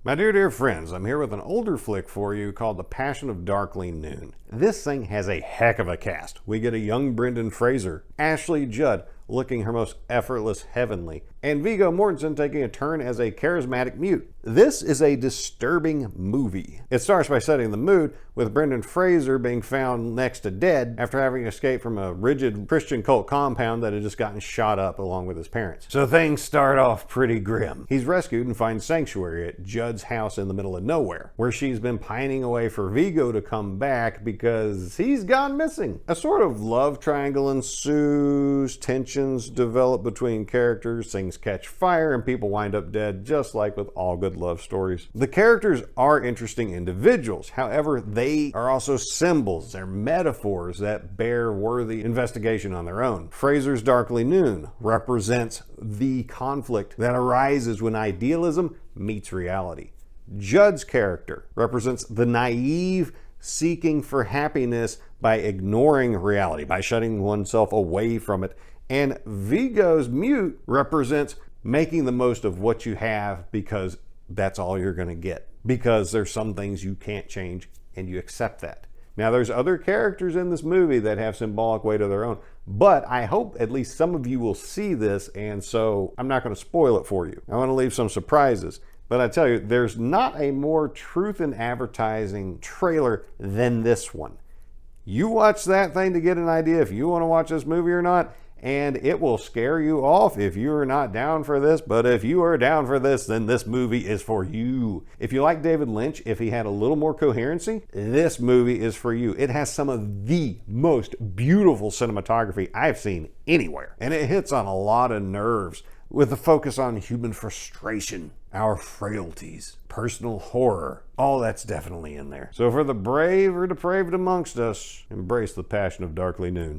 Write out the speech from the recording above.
My dear friends, I'm here with an older flick for you called The Passion of Darkly Noon. This thing has a heck of a cast. We get a young Brendan Fraser, Ashley Judd looking her most effortless heavenly, and Viggo Mortensen taking a turn as a charismatic mute. This is a disturbing movie. It starts by setting the mood with Brendan Fraser being found next to dead after having escaped from a rigid Christian cult compound that had just gotten shot up along with his parents. So things start off pretty grim. He's rescued and finds sanctuary at Judd's house in the middle of nowhere, where she's been pining away for Viggo to come back because he's gone missing. A sort of love triangle ensues, tensions develop between characters, things catch fire, and people wind up dead, just like with all good love stories. The characters are interesting individuals, however, they are also symbols, they're metaphors that bear worthy investigation on their own. Fraser's Darkly Noon represents the conflict that arises when idealism meets reality. Judd's character represents the naive seeking for happiness by ignoring reality, by shutting oneself away from it. And Viggo's mute represents making the most of what you have because that's all you're going to get. Because there's some things you can't change and you accept that. Now there's other characters in this movie that have symbolic weight of their own, but I hope at least some of you will see this, and so I'm not going to spoil it for you. I want to leave some surprises. But I tell you, there's not a more truth in advertising trailer than this one. You watch that thing to get an idea if you want to watch this movie or not, and it will scare you off if you're not down for this. But if you are down for this, then this movie is for you. If you like David Lynch, if he had a little more coherency, this movie is for you. It has some of the most beautiful cinematography I've seen anywhere, and it hits on a lot of nerves with a focus on human frustration, our frailties, personal horror. All that's definitely in there. So for the brave or depraved amongst us, embrace the passion of Darkly Noon.